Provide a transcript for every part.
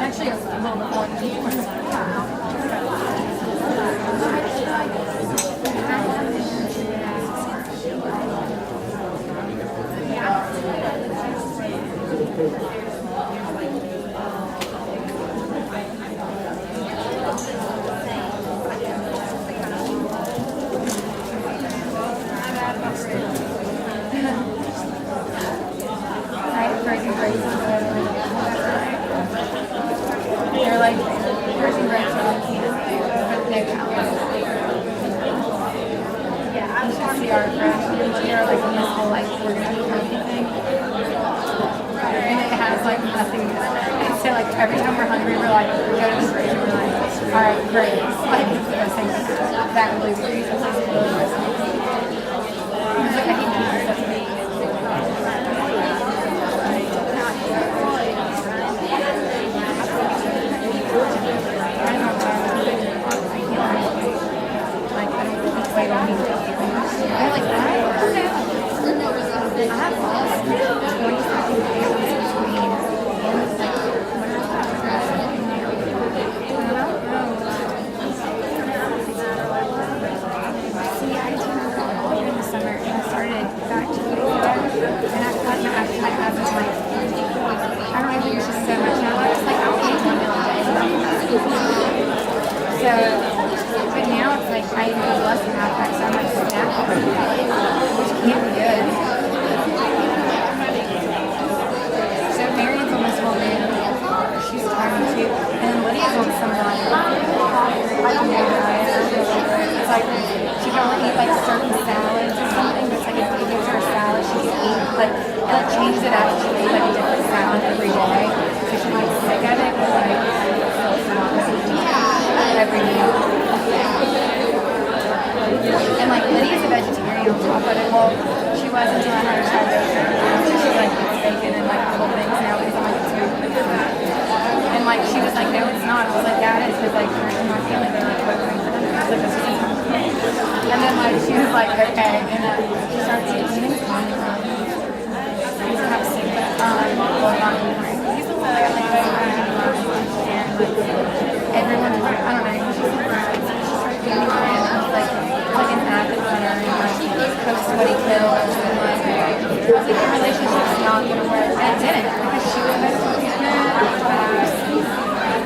Actually, a little bit more they're like person breaks on their calendar. Yeah, I'm just see our friends here, like in this whole like we're gonna do company thing. And it has like nothing in it. So like every time we're hungry we're like we go to the fridge and we're like, alright, great. Like it's the best thing to do. That would be great. It's like really nice. It's like I hate to do stuff. But now it's like I eat less than half that, so I'm like snacking, which can't be good. So Marian's on this whole man, she's trying to, and then Lydia's on some like, it's like she can only eat like certain salads or something, but it's like if you give her a salad, she can eat, like, it like changes it out, she can eat like a different salad every day, so she might be sick of it, but like, every meal. And like Lydia's a vegetarian on top of it. Well, she was until I had her child bacon. So she like eats bacon and like little things now because I'm like it's food. And like she was like, no, it's not. I was like, yeah, it is because like in my family they like cook things for dinner. I was like, this is and then like she was like, okay, and then she starts eating. He's kind of sick, but well, not anymore. He's also like and like everyone's like, I don't know, she's being friends, like an avid runner, and like post sweaty kills, and like, I was like, your relationship's not gonna work, and it didn't, because she was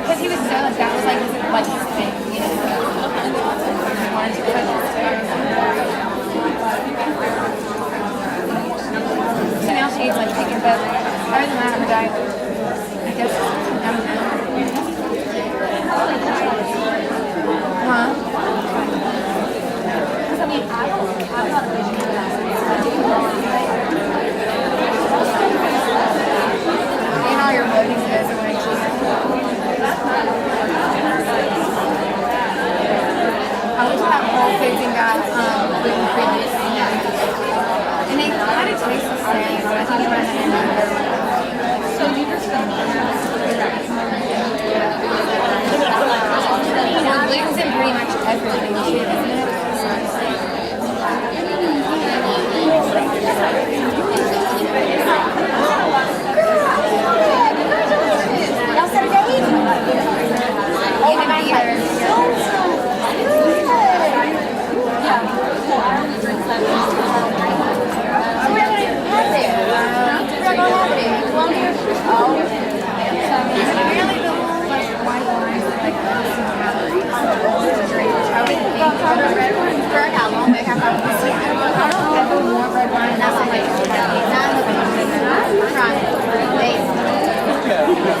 because he was so, like, that was like his thing, you know, he wanted to put his so now she eats like chicken, but other than that, her diet, I guess, I don't know. Huh? Because I mean, I'm not a vegetarian. And all your voting goes away. I went to that Whole Foods and got gluten-free meat. And they kind of taste the same, but I think you might have to. So you just gluten's in pretty much everything too, isn't it? Y'all said it? Even beer.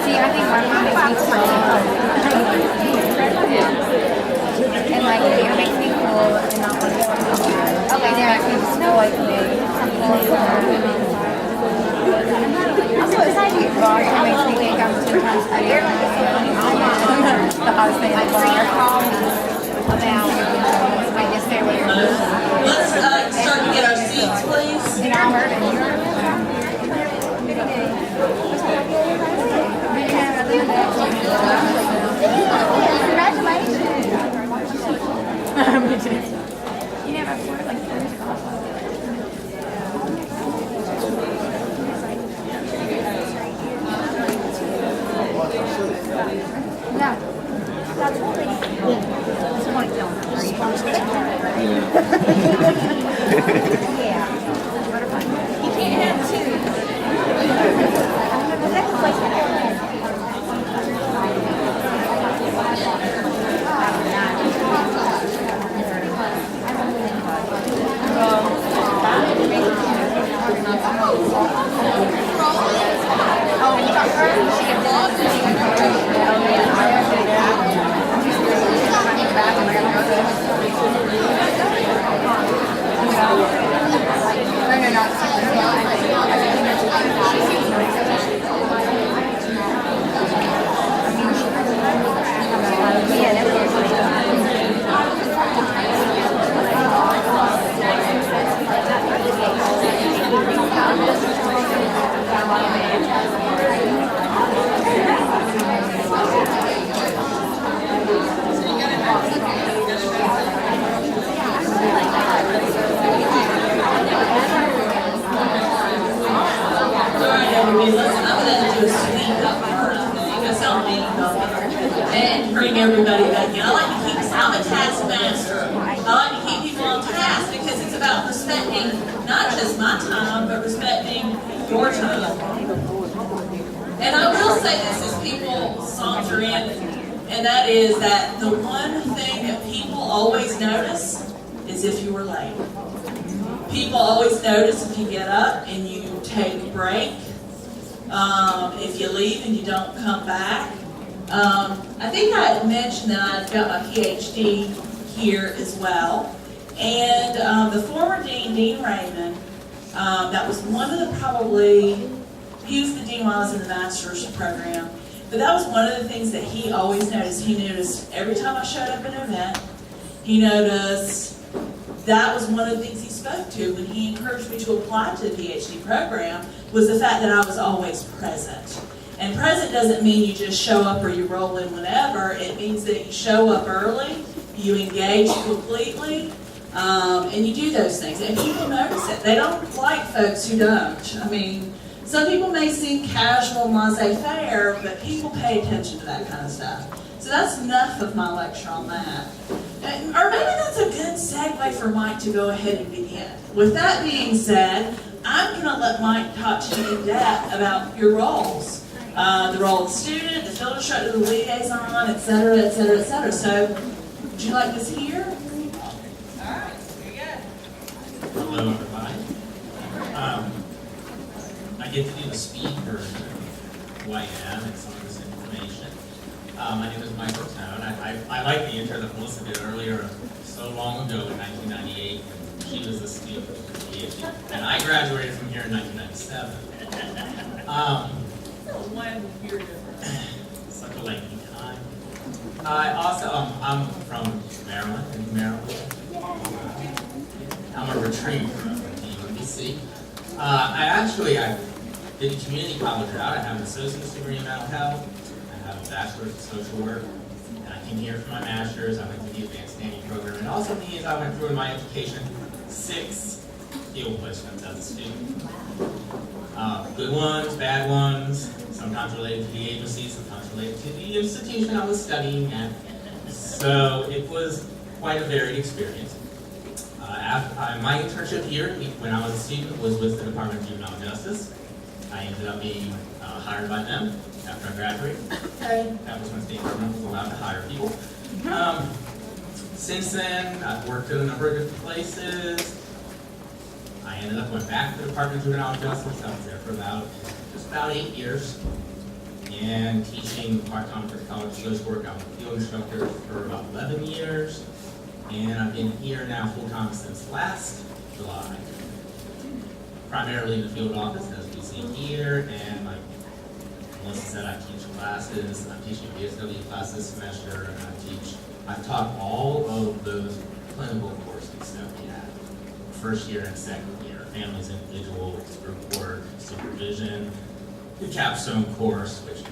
See, I think my mom makes me cool. And like beer makes me cool and not want to go. Okay, there I can just like me. I'm so excited. Well, it makes me think I'm 10 times prettier. The hottest thing in the bar. I just say what you're doing. Let's start to get our seats, please. And I'm urban. Congratulations. You never afforded like 4 years ago. Yeah. That's really cool. It's one of yeah. You can't have two. And bring everybody back in. I like to keep I'm a taskmaster. I like to keep people on task because it's about respecting not just my time, but respecting your time. And I will say this as people saunter in, and that is that the one thing that people always notice is if you were late. People always notice if you get up and you take a break, if you leave and you don't come back. I think I had mentioned that I've got my PhD here as well. And the former dean, Dean Raymond, that was one of the he was the dean while I was in the master's program, but that was one of the things that he always noticed. He noticed every time I showed up at an event, he noticed that was one of the things he spoke to when he encouraged me to apply to the PhD program, was the fact that I was always present. And present doesn't mean you just show up or you roll in whenever. It means that you show up early, you engage completely, and you do those things. And people notice it. They don't like folks who don't. I mean, some people may seem casual and laissez-faire, but people pay attention to that kind of stuff. So that's enough of my lecture on that. Or maybe that's a good segue for Mike to go ahead and begin. With that being said, I'm going to let Mike talk to you in depth about your roles. The role of the student, the field instructor, the liaison, et cetera, et cetera, et cetera. So, would you like this here? All right, here you go. Hello, everybody. I get to do the speed version of who I am and some of this information. My name is Michael Tone. I like the intro that Melissa did earlier, so long ago in 1998, when she was a student with a PhD. And I graduated from here in 1997. Such a lengthy time. I'm from Maryland, in Maryland. I'm a retriever from UMBC. I did a community college route. I have an associate's degree in mental health. I have a bachelor's in social work. And I came here for my master's. I went to the advanced standing program. And also means I went through in my education 6 field placements as a student. Good ones, bad ones, sometimes related to the agency, sometimes related to the institution I was studying at. So it was quite a varied experience. My internship here, when I was a student, was with the Department of Juvenile Justice. I ended up being hired by them after I graduated. That was when state government was allowed to hire people. Since then, I've worked at a number of different places. I ended up going back to the Department of Juvenile Justice. I was there for just about 8 years, and teaching part-time for the College of Social Work. I was a field instructor for about 11 years, and I've been here now full-time since last July, primarily in the field office, as we see here, and like Melissa said, I teach classes. I'm teaching MSW classes this semester, and I've taught all of those clinical courses that we have. First year and second year, families, individuals, group work, supervision, the capstone course, which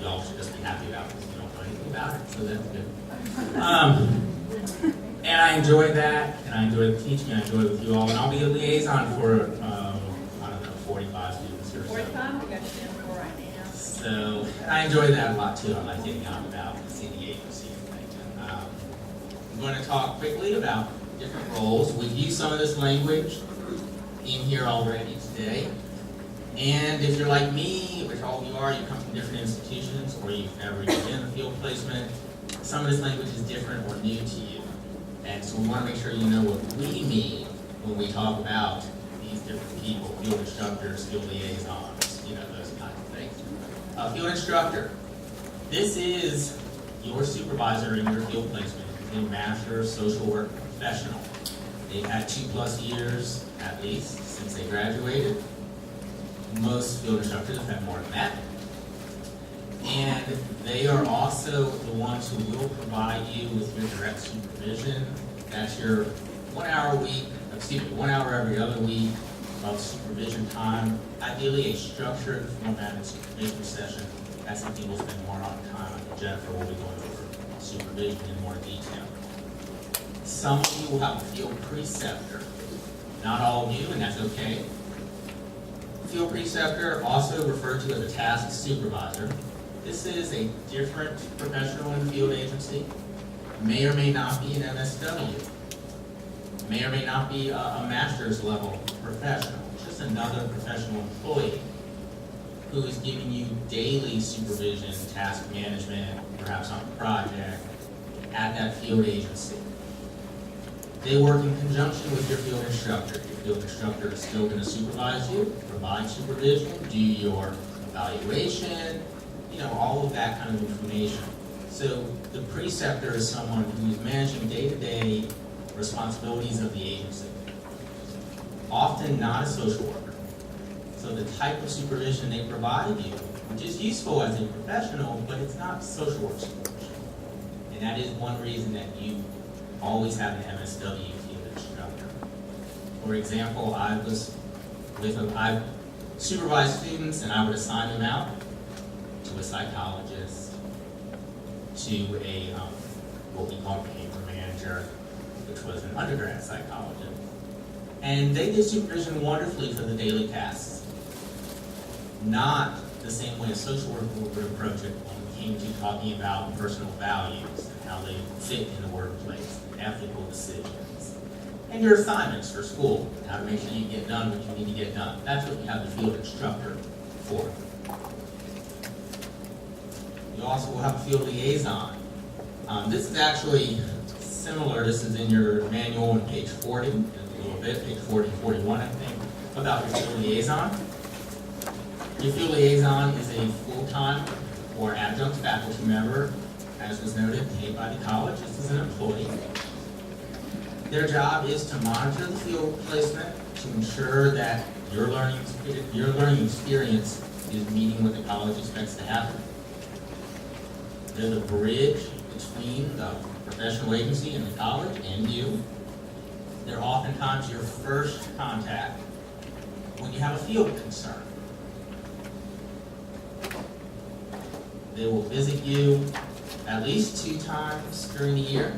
y'all should just be happy about because you don't know anything about it, so that's good. And I enjoy that, and I enjoy the teaching, I enjoy it with you all, and I'll be a liaison for, I don't know, 45 students or so. 45, we got you down for right now. So, and I enjoy that a lot too. I like getting out and about and seeing the agency and things. I'm going to talk quickly about different roles. We've used some of this language in here already today. And if you're like me, which all of you are, you come from different institutions, or you've never even been in a field placement, some of this language is different or new to you. And so we want to make sure you know what we mean when we talk about these different people, field instructors, field liaisons, you know, those kinds of things. Field instructor, this is your supervisor in your field placement, a master social work professional. They've had 2+ years at least since they graduated. Most field instructors have had more than that. And they are also the ones who will provide you with your direct supervision. That's your 1 hour a week, 1 hour every other week of supervision time. Ideally a structured formatted supervision session. That's something we'll spend more on time. Jennifer will be going over supervision in more detail. Some of you will have a field preceptor. Not all of you, and that's okay. Field preceptor, also referred to as a task supervisor. This is a different professional in the field agency. May or may not be an MSW. May or may not be a master's level professional. Just another professional employee who is giving you daily supervision, task management, perhaps on a project at that field agency. They work in conjunction with your field instructor. Your field instructor is still going to supervise you, provide supervision, do your evaluation, you know, all of that kind of information. So the preceptor is someone who is managing day-to-day responsibilities of the agency. Often not a social worker. So the type of supervision they provide you, which is useful as a professional, but it's not social work supervision. And that is one reason that you always have an MSW field instructor. For example, I supervised students and I would assign them out to a psychologist, to a what we call behavior manager, which was an undergrad psychologist. And they did supervision wonderfully for the daily tasks. Not the same way a social worker would approach it when it came to talking about personal values and how they fit in the workplace, ethical decisions, and your assignments for school, how to make sure you get done what you need to get done. That's what you have the field instructor for. You also will have a field liaison. This is actually similar. This is in your manual on page 40, a little bit, page 40 and 41, I think, about your field liaison. Your field liaison is a full-time or adjunct faculty member, as was noted, paid by the college. This is an employee. Their job is to monitor the field placement to ensure that your learning experience is meeting what the college expects to happen. They're the bridge between the professional agency and the college and you. They're oftentimes your first contact when you have a field concern. They will visit you at least 2 times during the year.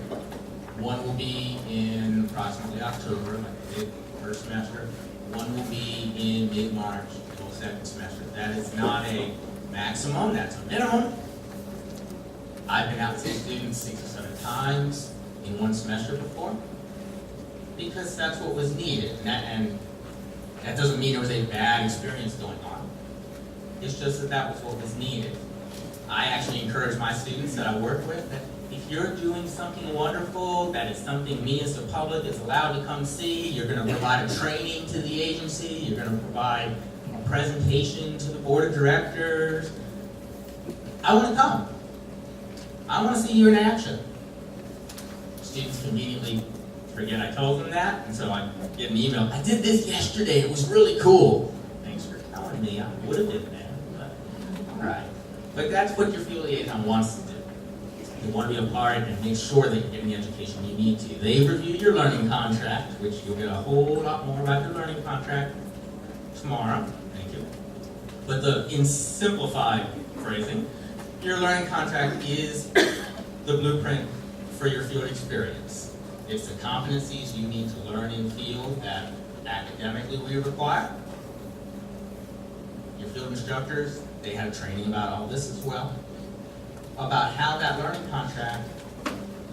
One will be in approximately October, like the first semester. One will be in mid-March, the second semester. That is not a maximum, that's a minimum. I've been out to students 6 or 7 times in one semester before because that's what was needed. And that doesn't mean there was a bad experience going on. It's just that that was what was needed. I actually encourage my students that I work with that if you're doing something wonderful, that is something me as the public is allowed to come see, you're going to provide a training to the agency, you're going to provide a presentation to the board of directors, I want to come. I want to see you in action. Students conveniently forget I told them that, and so I get an email, I did this yesterday, it was really cool. Thanks for than me. I would have been there, but all right. But that's what your field liaison wants to do. You want to be a part and make sure that you're getting the education you need to. They review your learning contract, which you'll get a whole lot more about your learning contract tomorrow. Thank you. But in simplified phrasing, your learning contract is the blueprint for your field experience. It's the competencies you need to learn in field that academically we require. Your field instructors, they have training about all this as well, about how that learning contract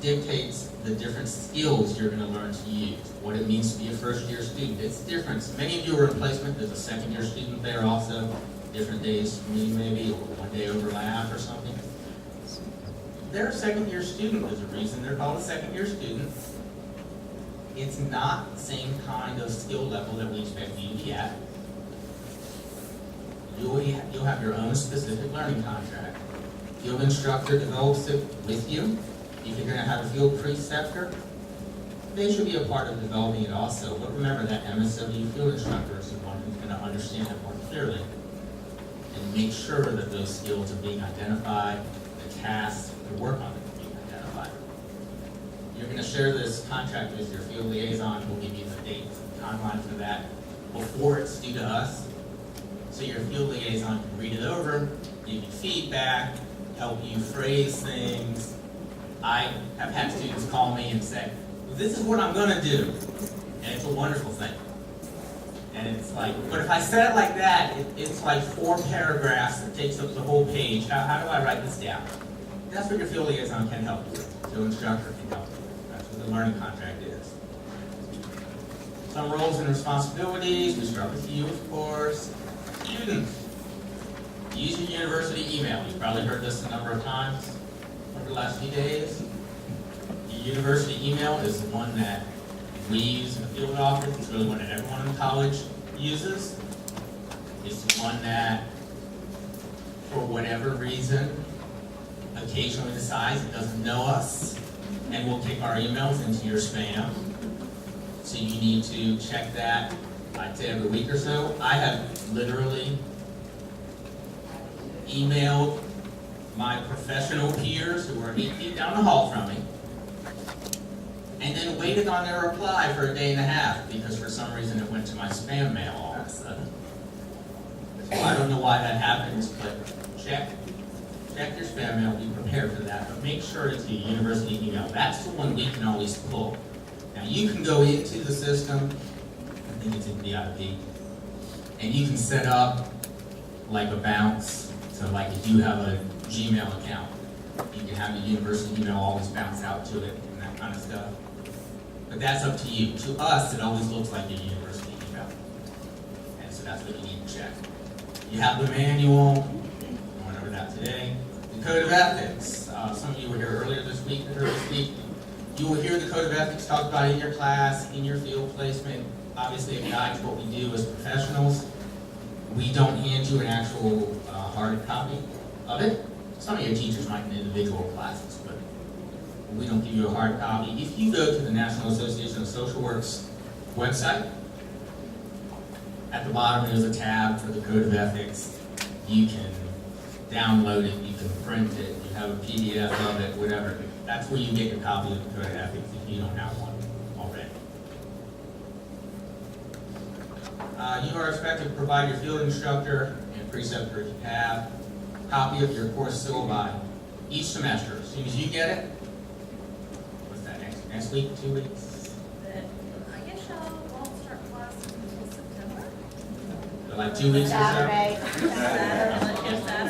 dictates the different skills you're going to learn to use, what it means to be a first-year student. It's different. Many of you are in placement. There's a second-year student there also. Different days for me maybe, or one day overlap or something. They're a second-year student. There's a reason they're called a second-year student. It's not the same kind of skill level that we expect you to be at. You'll have your own specific learning contract. Field instructor develops it with you. If you're going to have a field preceptor, they should be a part of developing it also. But remember that MSW field instructor is the one who's going to understand it more clearly and make sure that those skills are being identified, the tasks to work on it are being identified. You're going to share this contract with your field liaison. We'll give you the dates and timeline for that before it's due to us. So your field liaison can read it over, give you feedback, help you phrase things. I have had students call me and say, this is what I'm going to do. And it's a wonderful thing. And it's like, but if I said it like that, it's like 4 paragraphs that takes up the whole page. How do I write this down? That's what your field liaison can help you with. Field instructor can help you with. That's what the learning contract is. Some roles and responsibilities. We start with you, of course. Students, use your university email. You've probably heard this a number of times over the last few days. Your university email is the one that we use in the field office. It's really one that everyone in college uses. It's the one that, for whatever reason, occasionally decides it doesn't know us and will kick our emails into your spam. So you need to check that, I'd say every week or so. I have literally emailed my professional peers who are 8 feet down the hall from me, and then waited on their reply for a day and a half because for some reason it went to my spam mail all of a sudden. So I don't know why that happens, but check your spam mail, be prepared for that, but make sure it's your university email. That's the one we can always pull. Now you can go into the system, I think it's in VIP, and you can set up like a bounce. So like if you have a Gmail account, you can have the university email always bounce out to it and that kind of stuff. But that's up to you. To us, it always looks like your university email. And so that's what you need to check. You have the manual, I went over that today. The Code of Ethics. Some of you were here earlier this week, You will hear the Code of Ethics talked about in your class, in your field placement. Obviously, it guides what we do as professionals. We don't hand you an actual hard copy of it. Some of your teachers might in individual classes, but we don't give you a hard copy. If you go to the National Association of Social Work's website, at the bottom there's a tab for the Code of Ethics. You can download it, you can print it, you have a PDF of it, whatever. That's where you get your copy of the Code of Ethics if you don't have one already. You are expected to provide your field instructor and preceptor if you have a copy of your course syllabi each semester. As soon as you get it, what's that, next week, 2 weeks? I guess y'all won't start class until September. So like 2 weeks or so? Saturday.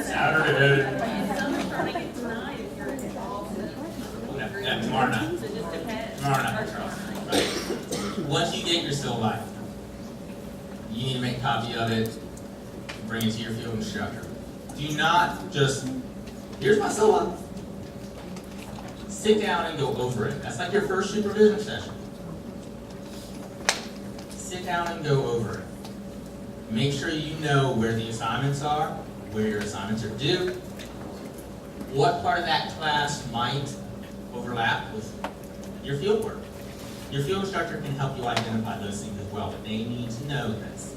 Saturday. Some starting it tonight if you're involved. Yeah, tomorrow night. So it just depends. Tomorrow night. Tomorrow night. Once you get your syllabi, you need to make a copy of it, bring it to your field instructor. Do not just, here's my syllabi. Sit down and go over it. That's like your first supervision session. Sit down and go over it. Make sure you know where the assignments are, where your assignments are due, what part of that class might overlap with your field work. Your field instructor can help you identify those things as well, but they need to know this.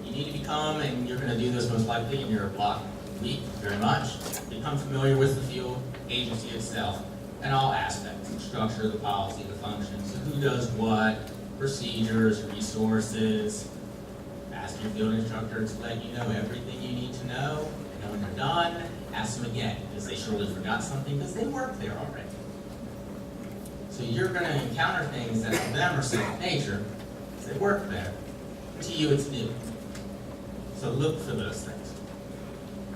You You need to become, and you're going to do this most likely in your block week very much, become familiar with the field agency itself and all aspects, the structure, the policy, the functions, so who does what, procedures, resources. Ask your field instructor to let you know everything you need to know, and when they're done, ask them again, because they surely forgot something, because they work there already. So you're going to encounter things that to them are second nature, because they work there. To you, it's new. So look for those things.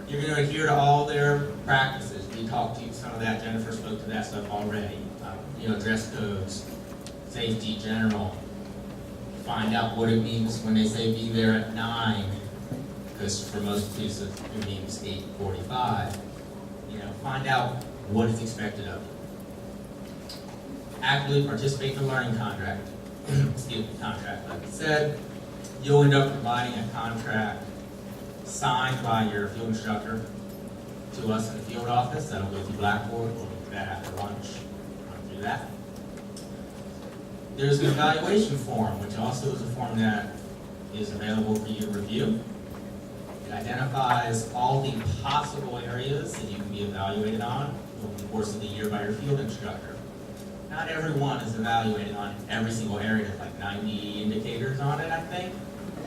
You're going to adhere to all their practices. We talked to some of that. Jennifer spoke to that stuff already. Dress codes, safety, general. Find out what it means when they say be there at 9, because for most places it means 8:45. Find out what is expected of you. Actively participate in the learning contract. Contract, like I said. You'll end up providing a contract signed by your field instructor to us in the field office. That'll go through Blackboard. We'll do that after lunch. Run through that. There's an evaluation form, which also is a form that is available for you to review. It identifies all the possible areas that you can be evaluated on over the course of the year by your field instructor. Not everyone is evaluated on every single area. There's like 90 indicators on it, I think.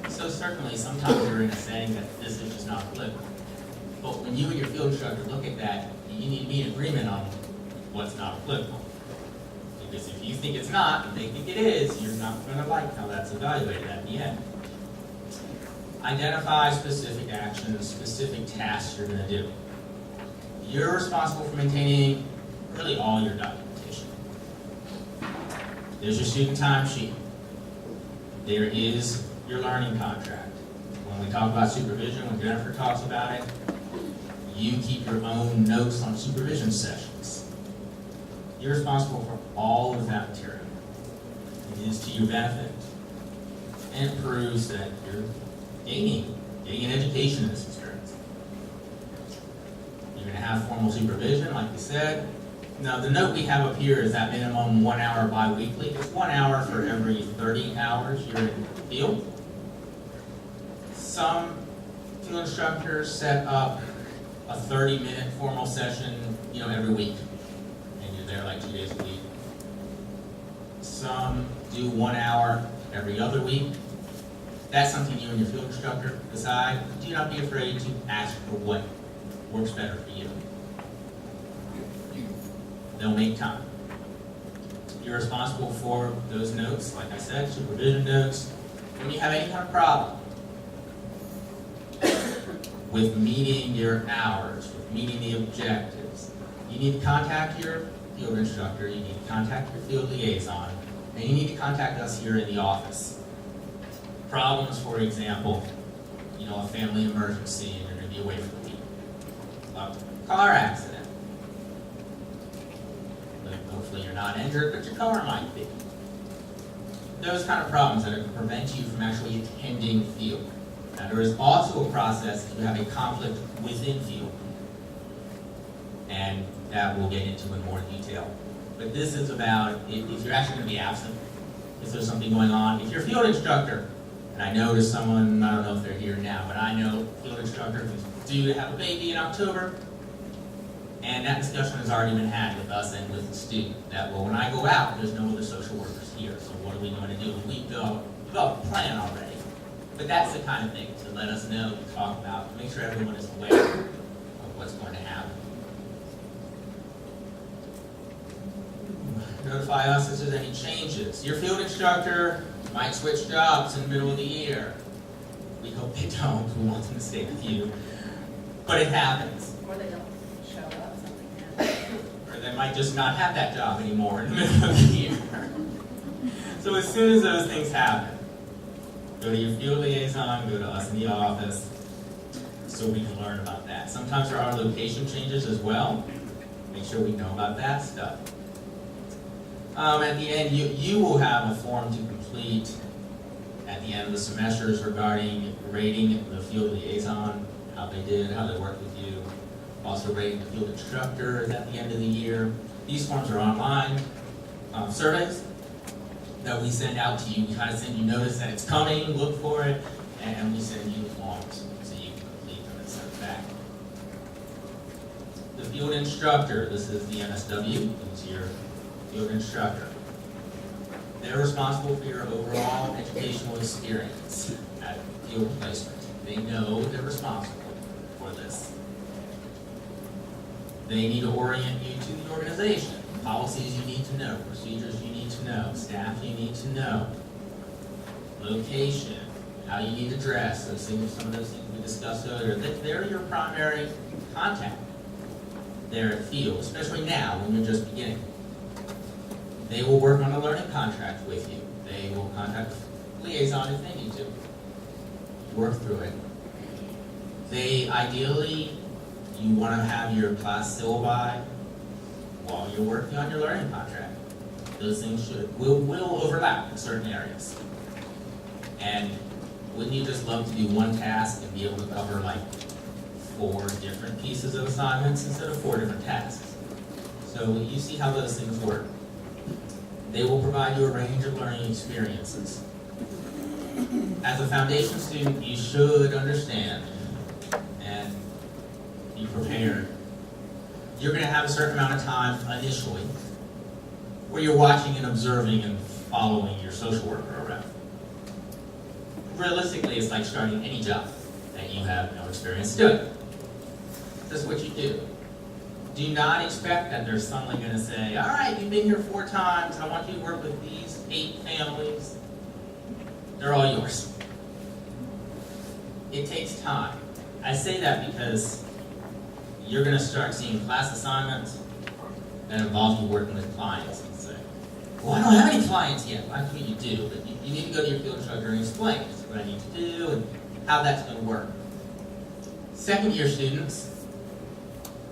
So certainly, sometimes you're in a setting that this is just not applicable. But when you and your field instructor look at that, you need to be in agreement on what's not applicable. Because if you think it's not, and they think it is, you're not going to like how that's evaluated at the end. Identify specific actions, specific tasks you're going to do. You're responsible for maintaining really all your documentation. There's your student timesheet. There is your learning contract. When we talk about supervision, when Jennifer talks about it, you keep your own notes on supervision sessions. You're responsible for all of that material. It is to your benefit. And it proves that you're gaining an education in this experience. You're going to have formal supervision, like we said. Now, the note we have up here is that minimum 1 hour bi-weekly. It's 1 hour for every 30 hours you're in the field. Some field instructors set up a 30-minute formal session, every week. And you're there like 2 days a week. Some do 1 hour every other week. That's something you and your field instructor decide. Do not be afraid to ask for what works better for you. They'll make time. You're responsible for those notes, like I said, supervision notes. When you have any kind of problem with meeting your hours, with meeting the objectives, you need to contact your field instructor, you need to contact your field liaison, and you need to contact us here in the office. Problems, for example, a family emergency and you're going to be away for a week. A car accident. Hopefully you're not injured, but your car might be. Those kind of problems that can prevent you from actually attending field. Now, there is also a process if you have a conflict within field. And that we'll get into in more detail. But this is about if you're actually going to be absent, if there's something going on. If you're a field instructor, and I know there's someone, I don't know if they're here now, but I know a field instructor who's due to have a baby in October, and that discussion has already been had with us and with the student, that, well, when I go out, there's no other social workers here, so what are we going to do? We develop a plan already. But that's the kind of thing to let us know, to talk about, to make sure everyone is aware of what's going to happen. Notify us if there's any changes. Your field instructor might switch jobs in the middle of the year. We hope they don't. We want them to stay with you. But it happens. Or they don't show up, something happens. Or they might just not have that job anymore in the middle of the year. So as soon as those things happen, go to your field liaison, go to us in the office, so we can learn about that. Sometimes there are location changes as well. Make sure we know about that stuff. At the end, you will have a form to complete at the end of the semesters regarding rating the field liaison, how they did, how they worked with you. Also rating the field instructors at the end of the year. These forms are online surveys that we send out to you. We kind of send you notice that it's coming, look for it, and we send you forms so you can complete them and send them back. The field instructor, this is the MSW, it's your field instructor. They're responsible for your overall educational experience at field placement. They know they're responsible for this. They need to orient you to the organization. Policies you need to know, procedures you need to know, staff you need to know, location, how you need to dress, those things, some of those things we discussed earlier. They're your primary contact there at field, especially now when you're just beginning. They will work on a learning contract with you. They will contact liaison if they need to. Work through it. Ideally, you want to have your class syllabi while you're working on your learning contract. Those things will overlap in certain areas. And wouldn't you just love to do one task and be able to cover like 4 different pieces of assignments instead of 4 different tasks? So you see how those things work. They will provide you a range of learning experiences. As a foundation student, you should understand and be prepared. You're going to have a certain amount of time initially where you're watching and observing and following your social worker around. Realistically, it's like starting any job that you have no experience doing. This is what you do. Do not expect that they're suddenly going to say, all right, you've been here 4 times, I want you to work with these 8 families. They're all yours. It takes time. I say that because you're going to start seeing class assignments that involve you working with clients and say, well, I don't have any clients yet. Well, actually you do, but you need to go to your field instructor and explain what I need to do and how that's going to work. Second year students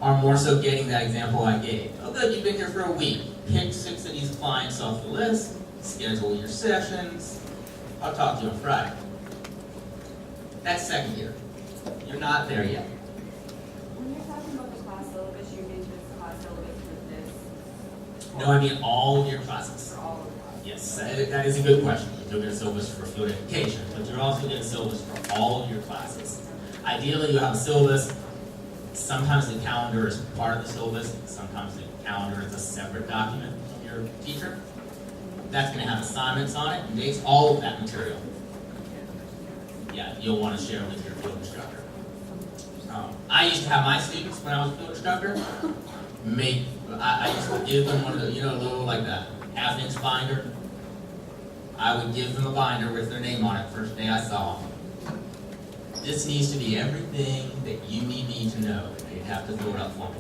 are more so getting that example I gave. Oh good, you've been here for a week. Pick 6 of these clients off the list, schedule your sessions. I'll talk to you on Friday. That's second year. You're not there yet. When you're talking about the class syllabus, you mean just the class syllabus for this? No, I mean all of your classes. For all of the classes? Yes, that is a good question. You'll get a syllabus for field education, but you're also getting a syllabus for all of your classes. Ideally, you have a syllabus. Sometimes the calendar is part of the syllabus. Sometimes the calendar is a separate document from your teacher. That's going to have assignments on it and dates, all of that material. Yeah, you'll want to share with your field instructor. I used to have my students, when I was a field instructor, I used to give them one of the, a little like that half-inch binder. I would give them a binder with their name on it first day I saw them. This needs to be everything that you need me to know. They'd have to throw it up for me.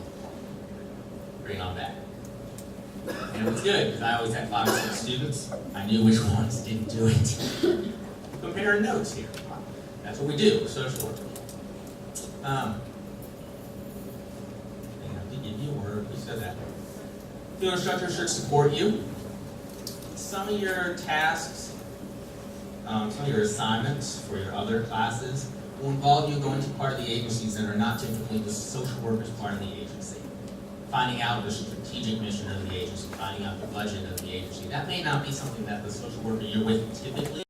Bring it on back. And it was good, because I always had 5 or 6 students. I knew which ones didn't do it. Comparing notes here. That's what we do with social work. I have to give you a word. Who said that? Field instructor should support you. Some of your tasks, some of your assignments for your other classes will involve you going to part of the agencies that are not typically the social workers part of the agency. Finding out the strategic mission of the agency, finding out the budget of the agency. That may not be something that the social worker you're with typically